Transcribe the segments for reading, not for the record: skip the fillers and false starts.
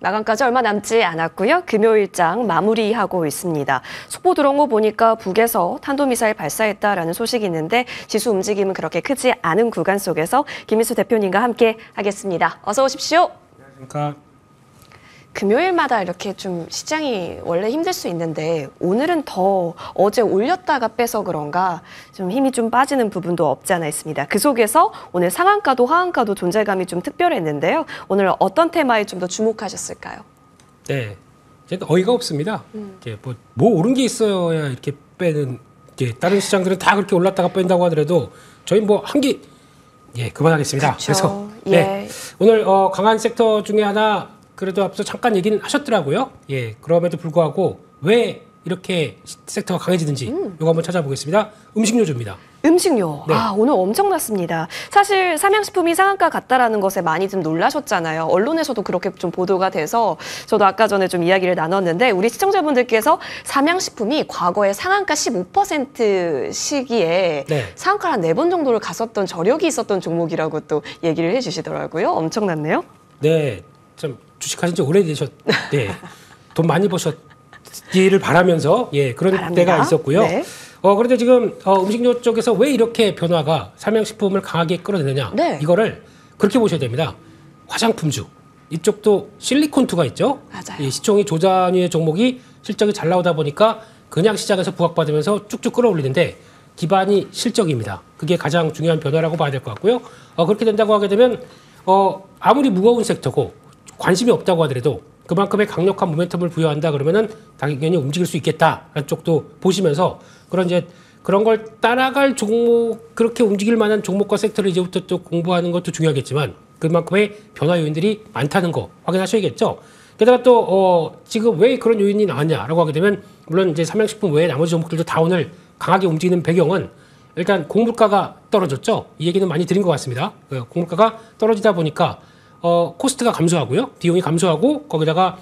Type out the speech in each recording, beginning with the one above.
마감까지 얼마 남지 않았고요. 금요일장 마무리하고 있습니다. 속보 들어온 거 보니까 북에서 탄도미사일 발사했다라는 소식이 있는데 지수 움직임은 그렇게 크지 않은 구간 속에서 김민수 대표님과 함께 하겠습니다. 어서 오십시오. 안녕하십니까. 금요일마다 이렇게 좀 시장이 원래 힘들 수 있는데 오늘은 더 어제 올렸다가 빼서 그런가 좀 힘이 좀 빠지는 부분도 없지 않아 있습니다. 그 속에서 오늘 상한가도 하한가도 존재감이 좀 특별했는데요. 오늘 어떤 테마에 좀 더 주목하셨을까요? 네, 어이가 없습니다. 뭐 오른 게 있어야 이렇게 빼는. 다른 시장들은 다 그렇게 올랐다가 뺀다고 하더라도 저희 뭐 한 게 그만하겠습니다. 그렇죠. 그래서 예. 오늘 강한 섹터 중에 하나. 그래도 앞서 잠깐 얘기는 하셨더라고요. 그럼에도 불구하고 왜 이렇게 섹터가 강해지는지 이거 한번 찾아보겠습니다. 음식료주입니다. 음식료. 네. 오늘 엄청났습니다. 사실 삼양식품이 상한가 갔다라는 것에 많이 좀 놀라셨잖아요. 언론에서도 그렇게 좀 보도가 돼서 저도 아까 전에 좀 이야기를 나눴는데 우리 시청자분들께서 삼양식품이 과거에 상한가 15% 시기에 상한가 한 4번 정도를 갔었던 저력이 있었던 종목이라고 또 얘기를 해주시더라고요. 엄청났네요. 네, 참 주식하신 지 오래되셨, 돈 많이 버셨기를 바라면서 그런 바랍니다. 때가 있었고요. 네. 그런데 지금 음식료 쪽에서 왜 이렇게 변화가 삼양식품을 강하게 끌어내느냐 이거를 그렇게 보셔야 됩니다. 화장품주 이쪽도 실리콘투가 있죠. 맞아요. 이 시총이 조단위의 종목이 실적이 잘 나오다 보니까 그냥 시장에서 부각받으면서 쭉쭉 끌어올리는데 기반이 실적입니다. 그게 가장 중요한 변화라고 봐야 될 것 같고요. 그렇게 된다고 하게 되면 아무리 무거운 섹터고 관심이 없다고 하더라도 그만큼의 강력한 모멘텀을 부여한다 그러면은 당연히 움직일 수 있겠다라는 쪽도 보시면서 그런 걸 따라갈 종목, 그렇게 움직일 만한 종목과 섹터를 이제부터 또 공부하는 것도 중요하겠지만 그만큼의 변화 요인들이 많다는 거 확인하셔야겠죠. 게다가 또 지금 왜 그런 요인이 나왔냐라고 하게 되면 물론 이제 삼양식품 외에 나머지 종목들도 다 오늘 강하게 움직이는 배경은 일단 공물가가 떨어졌죠. 이 얘기는 많이 드린 것 같습니다. 공물가가 떨어지다 보니까 코스트가 감소하고요. 비용이 감소하고 거기다가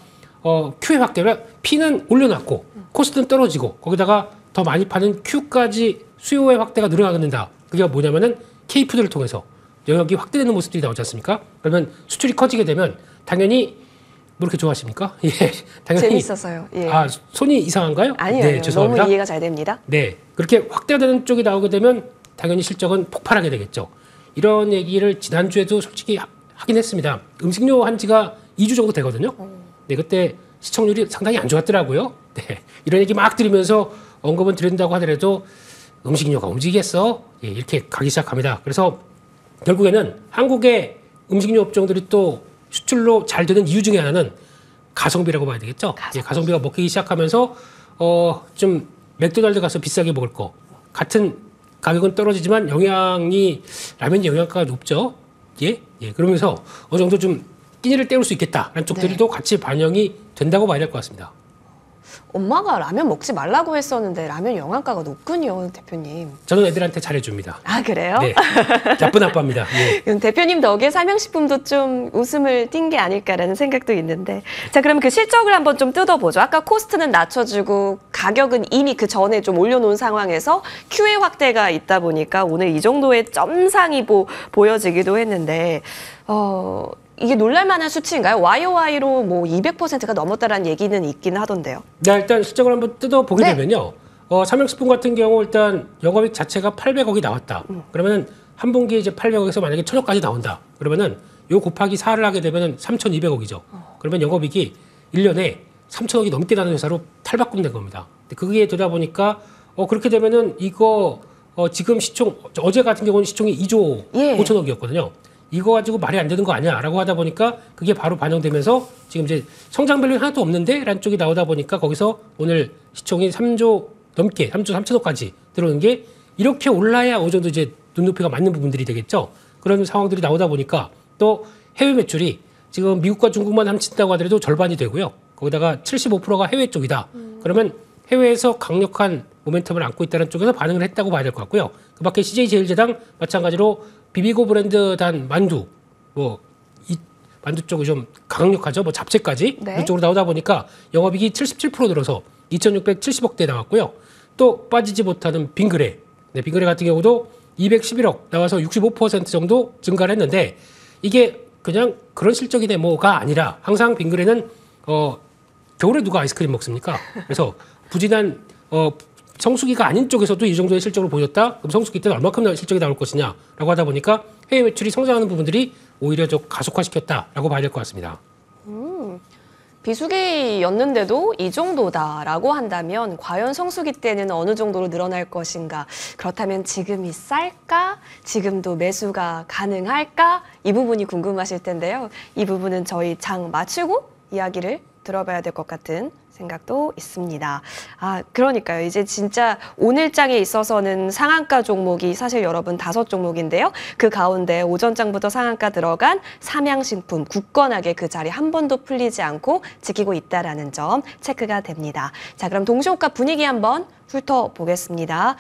Q의 확대를 P는 올려놨고 코스트는 떨어지고 거기다가 더 많이 파는 Q까지 수요의 확대가 늘어나는다. 그게 뭐냐면은 K푸드를 통해서 영역이 확대되는 모습들이 나오지 않습니까? 그러면 수출이 커지게 되면 당연히 뭐 이렇게 좋아하십니까? 당연히 재밌어서요. 손이 이상한가요? 아니요. 네, 죄송합니다. 너무 이해가 잘 됩니다. 네, 그렇게 확대되는 쪽이 나오게 되면 당연히 실적은 폭발하게 되겠죠. 이런 얘기를 지난주에도 솔직히 하긴 했습니다. 음식료 한 지가 2주 정도 되거든요. 네, 그때 시청률이 상당히 안 좋았더라고요. 네, 이런 얘기 막 들으면서 언급은 드린다고 하더라도 음식료가 움직이겠어? 이렇게 가기 시작합니다. 그래서 결국에는 한국의 음식료 업종들이 또 수출로 잘 되는 이유 중에 하나는 가성비라고 봐야 되겠죠. 가성비가 먹히기 시작하면서 좀 맥도날드 가서 비싸게 먹을 거 같은 가격은 떨어지지만 영양이 라면이 영양가가 높죠. 그러면서 어느 정도 좀 끼니를 때울 수 있겠다라는 쪽들도 같이 반영이 된다고 봐야 될 것 같습니다. 엄마가 라면 먹지 말라고 했었는데 라면 영양가가 높군요, 대표님. 저는 애들한테 잘해줍니다. 아, 그래요? 네, 나쁜 아빠입니다. 대표님 덕에 삼양식품도 좀 웃음을 띈 게 아닐까라는 생각도 있는데 자, 그럼 그 실적을 한번 좀 뜯어보죠. 아까 코스트는 낮춰주고 가격은 이미 그 전에 좀 올려놓은 상황에서 Q의 확대가 있다 보니까 오늘 이 정도의 점상이 보여지기도 했는데 이게 놀랄만한 수치인가요? YOY로 뭐 200%가 넘었다라는 얘기는 있긴 하던데요. 네, 일단 실적을 한번 뜯어보게 되면요. 삼양식품 같은 경우 일단 영업이익 자체가 800억이 나왔다. 그러면은 한 분기에 이제 800억에서 만약에 1000억까지 나온다. 그러면은 요 곱하기 4를 하게 되면은 3200억이죠. 그러면 영업이익이 1년에 3000억이 넘게 나는 회사로 탈바꿈된 겁니다. 그게 되다 보니까 그렇게 되면은 이거 지금 시총 어제 같은 경우는 시총이 2조 5천억이었거든요. 이거 가지고 말이 안 되는 거 아니야? 라고 하다 보니까 그게 바로 반영되면서 지금 이제 성장 밸류 하나도 없는데? 라는 쪽이 나오다 보니까 거기서 오늘 시총이 3조 넘게, 3조 3천억까지 들어오는 게 이렇게 올라야 어느 정도 이제 눈높이가 맞는 부분들이 되겠죠? 그런 상황들이 나오다 보니까 또 해외 매출이 지금 미국과 중국만 합친다고 하더라도 절반이 되고요. 거기다가 75%가 해외 쪽이다. 그러면 해외에서 강력한 모멘텀을 안고 있다는 쪽에서 반응을 했다고 봐야 될 것 같고요. 그 밖에 CJ제일제당 마찬가지로 비비고 브랜드 단 만두, 이 만두 쪽이 좀 강력하죠. 잡채까지 이쪽으로 나오다 보니까 영업이익이 77% 늘어서 2,670억대 나왔고요. 또 빠지지 못하는 빙그레, 빙그레 같은 경우도 211억 나와서 65% 정도 증가를 했는데 이게 그냥 그런 실적이 데모가 아니라 항상 빙그레는 겨울에 누가 아이스크림 먹습니까? 그래서 부진한 성수기가 아닌 쪽에서도 이 정도의 실적을 보였다. 그럼 성수기 때는 얼마큼 실적이 나올 것이냐라고 하다 보니까 해외 매출이 성장하는 부분들이 오히려 좀 가속화시켰다라고 봐야 될 것 같습니다. 비수기였는데도 이 정도다라고 한다면 과연 성수기 때는 어느 정도로 늘어날 것인가? 그렇다면 지금이 쌀까? 지금도 매수가 가능할까? 이 부분이 궁금하실 텐데요. 이 부분은 저희 장 마치고 이야기를 들어봐야 될 것 같은 생각도 있습니다. 그러니까요. 이제 진짜 오늘 장에 있어서는 상한가 종목이 사실 여러분 5종목인데요. 그 가운데 오전장부터 상한가 들어간 삼양식품 굳건하게 그 자리 한 번도 풀리지 않고 지키고 있다라는 점 체크가 됩니다. 자, 그럼 동시호가 분위기 한번 훑어보겠습니다.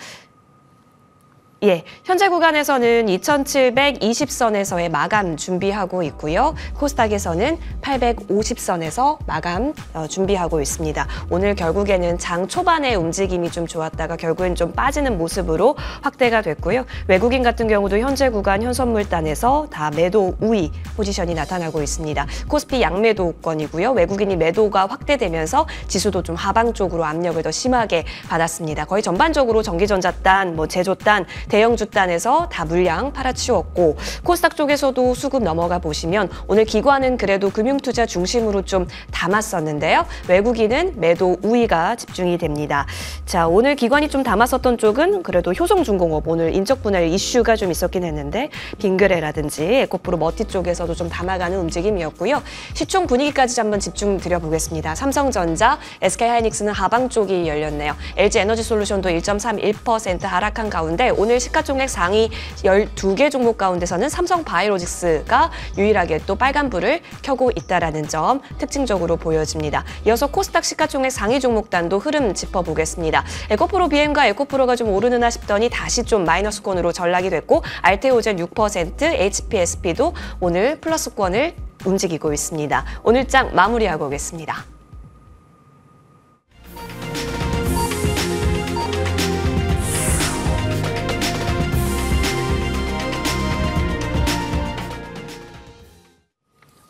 예, 현재 구간에서는 2720선에서의 마감 준비하고 있고요. 코스닥에서는 850선에서 마감 준비하고 있습니다. 오늘 결국에는 장 초반의 움직임이 좀 좋았다가 결국엔 좀 빠지는 모습으로 확대가 됐고요. 외국인 같은 경우도 현재 구간 현선물단에서 다 매도 우위 포지션이 나타나고 있습니다. 코스피 양매도권이고요. 외국인이 매도가 확대되면서 지수도 좀 하방 쪽으로 압력을 더 심하게 받았습니다. 거의 전반적으로 전기전자단, 제조단, 대형주단에서 다 물량 팔아치웠고 코스닥 쪽에서도 수급 넘어가 보시면 오늘 기관은 그래도 금융투자 중심으로 좀 담았었는데요. 외국인은 매도 우위가 집중이 됩니다. 자, 오늘 기관이 좀 담았었던 쪽은 그래도 효성중공업 오늘 인적 분할 이슈가 좀 있었긴 했는데 빙그레라든지 에코프로 머티 쪽에서도 좀 담아가는 움직임이었고요. 시총 분위기까지 한번 집중 드려보겠습니다. 삼성전자, SK하이닉스는 하방 쪽이 열렸네요. LG에너지솔루션도 1.31% 하락한 가운데 오늘 시가총액 상위 12개 종목 가운데서는 삼성바이오로직스가 유일하게 또 빨간불을 켜고 있다는 점 특징적으로 보여집니다. 이어서 코스닥 시가총액 상위 종목단도 흐름 짚어보겠습니다. 에코프로 BM과 에코프로가 좀 오르느나 싶더니 다시 좀 마이너스권으로 전락이 됐고 알테오젠 6%, HPSP도 오늘 플러스권을 움직이고 있습니다. 오늘 장 마무리하고 오겠습니다.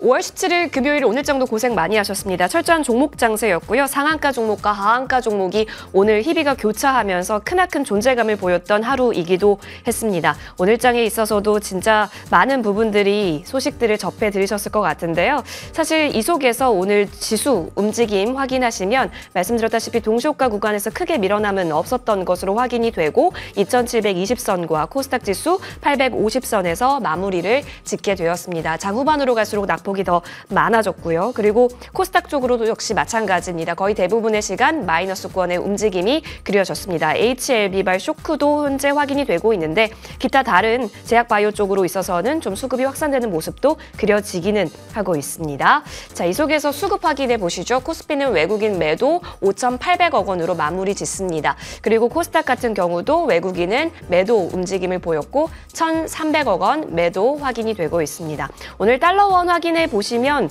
(5월 17일) 금요일 오늘 장도 고생 많이 하셨습니다. 철저한 종목 장세였고요. 상한가 종목과 하한가 종목이 오늘 희비가 교차하면서 크나큰 존재감을 보였던 하루이기도 했습니다. 오늘 장에 있어서도 진짜 많은 부분들이 소식들을 접해 들으셨을 것 같은데요. 사실 이 속에서 오늘 지수 움직임 확인하시면 말씀드렸다시피 동시호가 구간에서 크게 밀어남은 없었던 것으로 확인이 되고 2720선과 코스닥 지수 850선에서 마무리를 짓게 되었습니다. 장 후반으로 갈수록 낙폭이 더 많아졌고요. 그리고 코스닥 쪽으로도 역시 마찬가지입니다. 거의 대부분의 시간 마이너스권의 움직임이 그려졌습니다. HLB발 쇼크도 현재 확인이 되고 있는데 기타 다른 제약바이오 쪽으로 있어서는 좀 수급이 확산되는 모습도 그려지기는 하고 있습니다. 자, 이 속에서 수급 확인해 보시죠. 코스피는 외국인 매도 5,800억 원으로 마무리 짓습니다. 그리고 코스닥 같은 경우도 외국인은 매도 움직임을 보였고 1,300억 원 매도 확인이 되고 있습니다. 오늘 달러원 확인해 보시면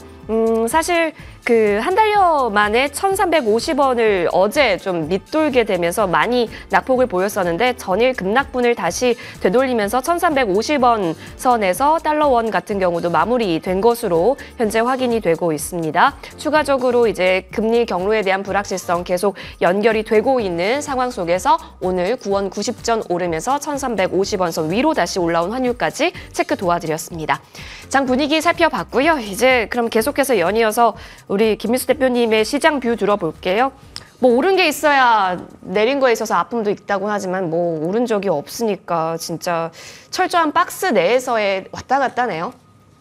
사실 그 한 달여 만에 1,350원을 어제 좀 밑돌게 되면서 많이 낙폭을 보였었는데 전일 급락분을 다시 되돌리면서 1,350원 선에서 달러원 같은 경우도 마무리된 것으로 현재 확인이 되고 있습니다. 추가적으로 이제 금리 경로에 대한 불확실성 계속 연결이 되고 있는 상황 속에서 오늘 9원 90전 오르면서 1,350원 선 위로 다시 올라온 환율까지 체크 도와드렸습니다. 장 분위기 살펴봤고요. 이제 그럼 계속해서 연이어서 우리 김민수 대표님의 시장 뷰 들어볼게요. 오른 게 있어야 내린 거에 있어서 아픔도 있다고 하지만 오른 적이 없으니까 진짜 철저한 박스 내에서의 왔다 갔다네요.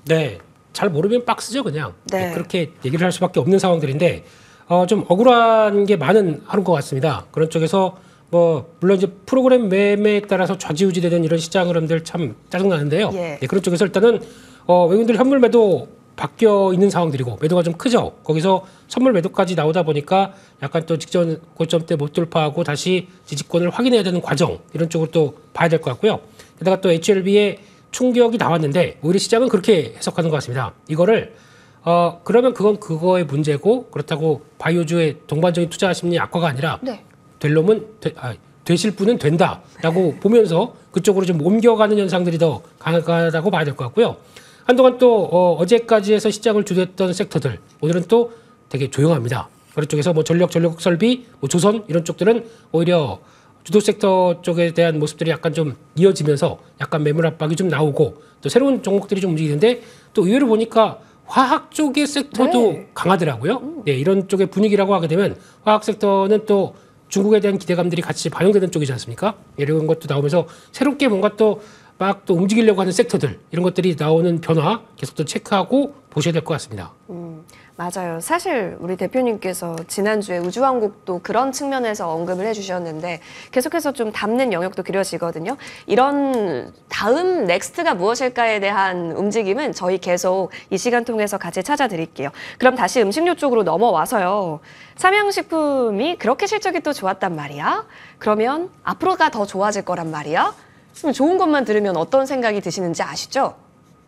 네, 잘 모르면 박스죠 그냥. 네. 그렇게 얘기를 할 수밖에 없는 상황들인데 좀 억울한 게 많은 하루인 것 같습니다. 그런 쪽에서 물론 이제 프로그램 매매에 따라서 좌지우지되는 이런 시장 흐름들 참 짜증나는데요. 예. 네, 그런 쪽에서 일단은 외국인들 현물 매도 바뀌어 있는 상황들이고 매도가 좀 크죠. 거기서 선물 매도까지 나오다 보니까 약간 또 직전 고점 때 못 돌파하고 다시 지지권을 확인해야 되는 과정 이런 쪽으로 또 봐야 될 것 같고요. 게다가 또 HLB의 충격이 나왔는데 오히려 시장은 그렇게 해석하는 것 같습니다. 이거를 그러면 그건 그거의 문제고 그렇다고 바이오주의 동반적인 투자 심리 악화가 아니라 네. 될 놈은 되실 분은 된다라고 보면서 그쪽으로 좀 옮겨가는 현상들이 더 강하다고 봐야 될 것 같고요. 한동안 또 어제까지 해서 시장을 주도했던 섹터들 오늘은 또 되게 조용합니다. 그런 쪽에서 뭐 전력 설비, 뭐 조선 이런 쪽들은 오히려 주도 섹터 쪽에 대한 모습들이 약간 좀 이어지면서 약간 매물 압박이 좀 나오고 또 새로운 종목들이 좀 움직이는데 또 의외로 보니까 화학 쪽의 섹터도 강하더라고요. 네, 이런 쪽의 분위기라고 하게 되면 화학 섹터는 또 중국에 대한 기대감들이 같이 반영되는 쪽이지 않습니까? 이런 것도 나오면서 새롭게 뭔가 또 막 또 움직이려고 하는 섹터들 이런 것들이 나오는 변화 계속 또 체크하고 보셔야 될 것 같습니다. 맞아요. 사실 우리 대표님께서 지난주에 우주왕국도 그런 측면에서 언급을 해주셨는데 계속해서 좀 담는 영역도 그려지거든요. 이런 다음 넥스트가 무엇일까에 대한 움직임은 저희 계속 이 시간 통해서 같이 찾아드릴게요. 그럼 다시 음식료 쪽으로 넘어와서요. 삼양식품이 그렇게 실적이 또 좋았단 말이야? 그러면 앞으로가 더 좋아질 거란 말이야? 그럼 좋은 것만 들으면 어떤 생각이 드시는지 아시죠?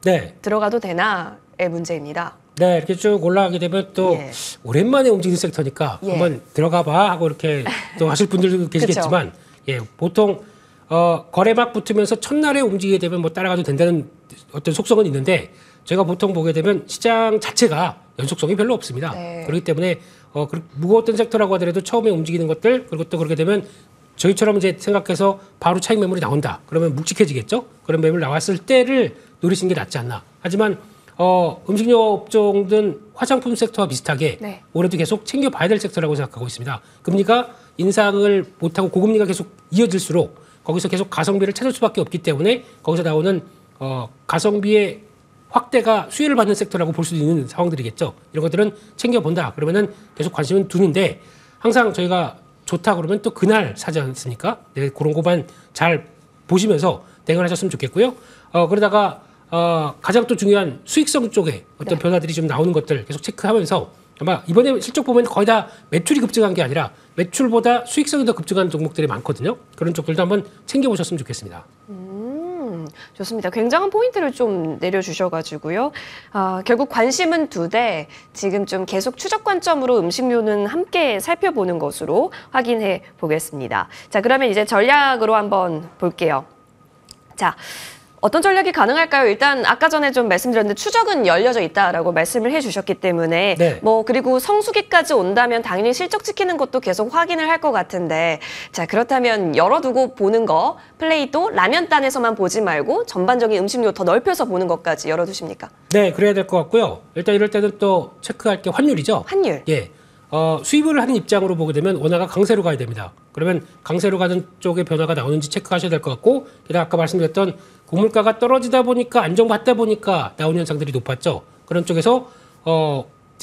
네. 들어가도 되나의 문제입니다. 네, 이렇게 쭉 올라가게 되면 또 예. 오랜만에 움직이는 섹터니까 예. 한번 들어가 봐 하고 이렇게 또 하실 분들도 계시겠지만 예, 보통 거래막 붙으면서 첫날에 움직이게 되면 뭐 따라가도 된다는 어떤 속성은 있는데 제가 보통 보게 되면 시장 자체가 연속성이 별로 없습니다. 네. 그렇기 때문에 무거웠던 섹터라고 하더라도 처음에 움직이는 것들 그리고 또 그렇게 되면 저희처럼 이제 생각해서 바로 차익 매물이 나온다. 그러면 묵직해지겠죠? 그런 매물 나왔을 때를 노리시는 게 낫지 않나. 하지만 음식료 업종든 화장품 섹터와 비슷하게 네. 올해도 계속 챙겨봐야 될 섹터라고 생각하고 있습니다. 금리가 인상을 못하고 고금리가 계속 이어질수록 거기서 계속 가성비를 찾을 수밖에 없기 때문에 거기서 나오는 가성비의 확대가 수혜를 받는 섹터라고 볼 수도 있는 상황들이겠죠. 이런 것들은 챙겨본다. 그러면은 계속 관심은 두는데 항상 저희가 좋다 그러면 또 그날 사지 않습니까? 네, 그런 것만 잘 보시면서 대응을 하셨으면 좋겠고요. 그러다가 가장 또 중요한 수익성 쪽에 어떤 변화들이 좀 나오는 것들 계속 체크하면서 아마 이번에 실적 보면 거의 다 매출이 급증한 게 아니라 매출보다 수익성이 더 급증한 종목들이 많거든요. 그런 쪽들도 한번 챙겨보셨으면 좋겠습니다. 좋습니다. 굉장한 포인트를 좀 내려주셔가지고요. 결국 관심은 두 대, 지금 좀 계속 추적 관점으로 음식료는 함께 살펴보는 것으로 확인해 보겠습니다. 자, 그러면 이제 전략으로 한번 볼게요. 자, 어떤 전략이 가능할까요? 일단 아까 전에 좀 말씀드렸는데 추적은 열려져 있다라고 말씀을 해주셨기 때문에 네. 그리고 성수기까지 온다면 당연히 실적 지키는 것도 계속 확인을 할 것 같은데 자 그렇다면 열어두고 보는 거 플레이도 라면단에서만 보지 말고 전반적인 음식료 더 넓혀서 보는 것까지 열어두십니까? 네, 그래야 될 것 같고요. 일단 이럴 때는 또 체크할 게 환율이죠. 환율. 예. 수입을 하는 입장으로 보게 되면 원화가 강세로 가야 됩니다. 그러면 강세로 가는 쪽의 변화가 나오는지 체크하셔야 될 것 같고, 게다가 아까 말씀드렸던 고물가가 떨어지다 보니까 안정받다 보니까 나오는 현상들이 높았죠. 그런 쪽에서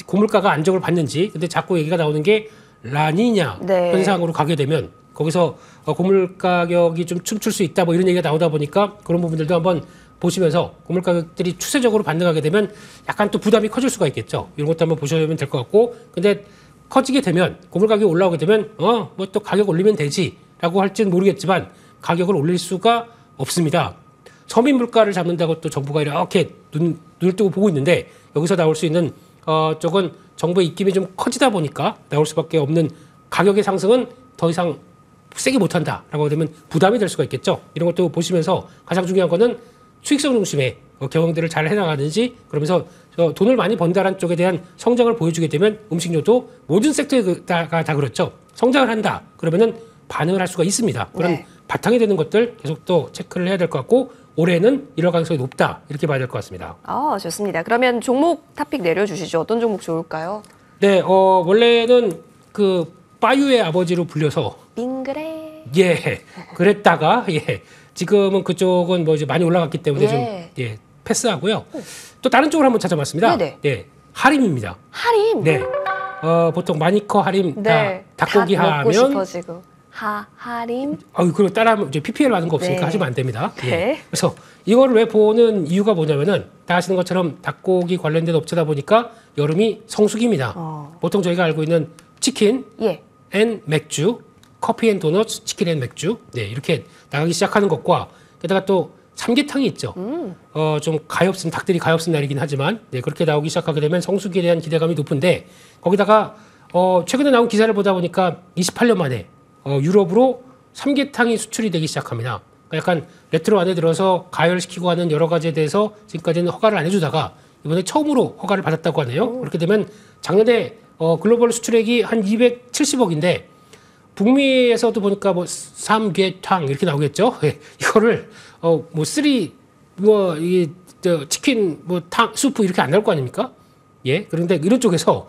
고물가가 안정을 받는지, 근데 자꾸 얘기가 나오는 게 라니냐 네. 현상으로 가게 되면 거기서 고물 가격이 좀 춤출 수 있다 뭐 이런 얘기가 나오다 보니까 그런 부분들도 한번 보시면서 고물 가격들이 추세적으로 반등하게 되면 약간 또 부담이 커질 수가 있겠죠. 이런 것도 한번 보시면 될 것 같고, 근데 커지게 되면 고물 가격이 올라오게 되면 뭐 또 가격 올리면 되지라고 할지는 모르겠지만 가격을 올릴 수가 없습니다. 서민 물가를 잡는다고 또 정부가 이렇게 눈을 뜨고 보고 있는데 여기서 나올 수 있는 쪽은 정부의 입김이 좀 커지다 보니까 나올 수밖에 없는 가격의 상승은 더 이상 세게 못한다라고 되면 부담이 될 수가 있겠죠. 이런 것도 보시면서 가장 중요한 거는 수익성 중심의 경영들을 잘 해나가는지, 그러면서 돈을 많이 번다라는 쪽에 대한 성장을 보여주게 되면 음식료도 모든 섹터가 다 그렇죠. 성장을 한다 그러면은 반응을 할 수가 있습니다. 그런 네. 바탕이 되는 것들 계속 또 체크를 해야 될 것 같고, 올해는 이럴 가능성이 높다 이렇게 봐야 될 것 같습니다. 좋습니다. 그러면 종목 토픽 내려주시죠. 어떤 종목 좋을까요? 네, 원래는 그 빠유의 아버지로 불려서 빙그레. 그랬다가 지금은 그쪽은 뭐 이제 많이 올라갔기 때문에 좀 패스하고요. 또 다른 쪽을 한번 찾아봤습니다. 네네. 네, 하림입니다. 하림. 네, 보통 마니커 하림 네. 닭고기 닭 먹고 하면 싶어지고. 하림. 그리고 따라하면 이제 PPL 받는 거 없으니까 네. 하시면 안 됩니다. 네. 그래서 이거를 왜 보는 이유가 뭐냐면은 다 아시는 것처럼 닭고기 관련된 업체다 보니까 여름이 성수기입니다. 보통 저희가 알고 있는 치킨 앤 맥주, 커피 앤 도넛, 치킨 앤 맥주 이렇게 나가기 시작하는 것과 게다가 또 삼계탕이 있죠. 좀 가엾은 닭들이 가엾은 날이긴 하지만 그렇게 나오기 시작하게 되면 성수기에 대한 기대감이 높은데 거기다가 최근에 나온 기사를 보다 보니까 28년 만에 유럽으로 삼계탕이 수출이 되기 시작합니다. 그러니까 약간 레트로 안에 들어서 가열시키고 하는 여러 가지에 대해서 지금까지는 허가를 안 해주다가 이번에 처음으로 허가를 받았다고 하네요. 그렇게 되면 작년에 글로벌 수출액이 한 270억인데 북미에서도 보니까 뭐 삼계탕 이렇게 나오겠죠. 예, 이거를 뭐 이게 치킨 탕 수프 이렇게 안 나올 거 아닙니까? 예. 그런데 이런 쪽에서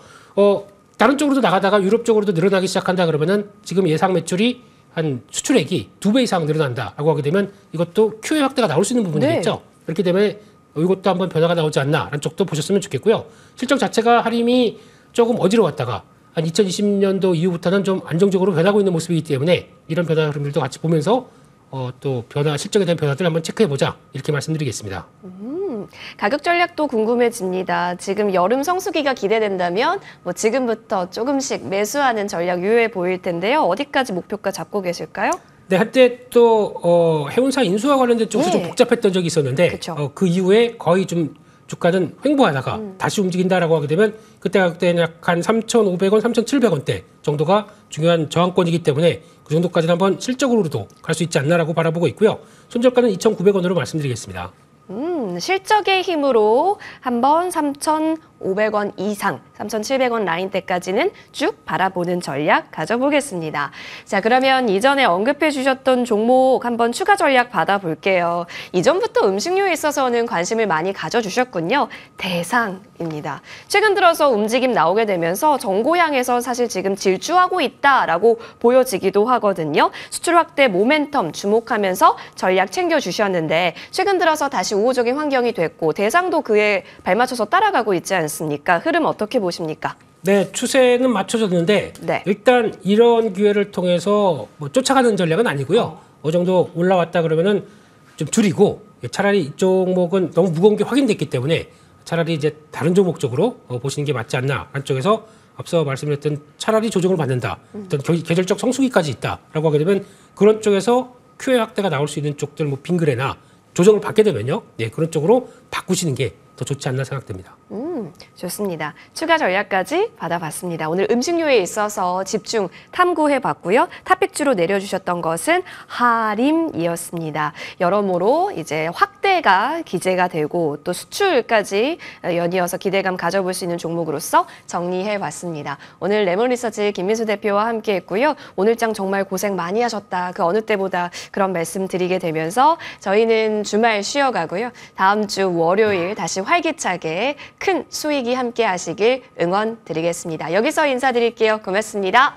다른 쪽으로도 나가다가 유럽 쪽으로도 늘어나기 시작한다 그러면은 지금 예상 매출이 한 수출액이 2배 이상 늘어난다라고 하게 되면 이것도 QA 확대가 나올 수 있는 부분이겠죠. 그렇기 때문에 이것도 한번 변화가 나오지 않나라는 쪽도 보셨으면 좋겠고요. 실적 자체가 할인이 조금 어지러웠다가 한 2020년도 이후부터는 좀 안정적으로 변하고 있는 모습이기 때문에 이런 변화 흐름들도 같이 보면서 또 실적에 대한 변화들 한번 체크해보자 이렇게 말씀드리겠습니다. 가격 전략도 궁금해집니다. 지금 여름 성수기가 기대된다면 뭐 지금부터 조금씩 매수하는 전략 유효해 보일 텐데요. 어디까지 목표가 잡고 계실까요? 네, 한때 또 해운사 인수와 관련된 쪽에서 좀 복잡했던 적이 있었는데 그 이후에 거의 좀 주가는 횡보하다가 다시 움직인다라고 하게 되면 그때 가격대는 약 한 3,500원, 3,700원대 정도가 중요한 저항권이기 때문에 그 정도까지는 한번 실적으로도 갈 수 있지 않나라고 바라보고 있고요. 손절가는 2,900원으로 말씀드리겠습니다. 실적의 힘으로 한번 3,500원 이상, 3,700원 라인대까지는 쭉 바라보는 전략 가져보겠습니다. 자, 그러면 이전에 언급해 주셨던 종목 한번 추가 전략 받아볼게요. 이전부터 음식료에 있어서는 관심을 많이 가져주셨군요. 대상입니다. 최근 들어서 움직임 나오게 되면서 정고향에서 사실 지금 질주하고 있다라고 보여지기도 하거든요. 수출 확대 모멘텀 주목하면서 전략 챙겨주셨는데 최근 들어서 다시 우호적인 환경이 됐고 대상도 그에 발맞춰서 따라가고 있지 않습니까? 흐름 어떻게 보십니까? 네, 추세는 맞춰졌는데 네. 일단 이런 기회를 통해서 뭐 쫓아가는 전략은 아니고요. 어느 정도 올라왔다 그러면은 좀 줄이고 차라리 이쪽 종목은 너무 무거운 게 확인됐기 때문에 차라리 이제 다른 종목 쪽으로 보시는 게 맞지 않나. 한쪽에서 앞서 말씀드렸던 차라리 조정을 받는다. 어떤 계절적 성수기까지 있다라고 하게 되면 그런 쪽에서 QA 확대가 나올 수 있는 쪽들 뭐 빙그레나 조정을 받게 되면요. 네, 그런 쪽으로 바꾸시는 게 더 좋지 않나 생각됩니다. 좋습니다. 추가 전략까지 받아봤습니다. 오늘 음식료에 있어서 집중 탐구해봤고요. 탑픽주로 내려주셨던 것은 하림이었습니다. 여러모로 이제 확대가 기재가 되고 또 수출까지 연이어서 기대감 가져볼 수 있는 종목으로서 정리해봤습니다. 오늘 레몬리서치 김민수 대표와 함께했고요. 오늘장 정말 고생 많이 하셨다. 그 어느 때보다 그런 말씀 드리게 되면서 저희는 주말 쉬어가고요. 다음 주 월요일 다시 활기차게 큰 수익이 함께 하시길 응원 드리겠습니다. 여기서 인사드릴게요. 고맙습니다.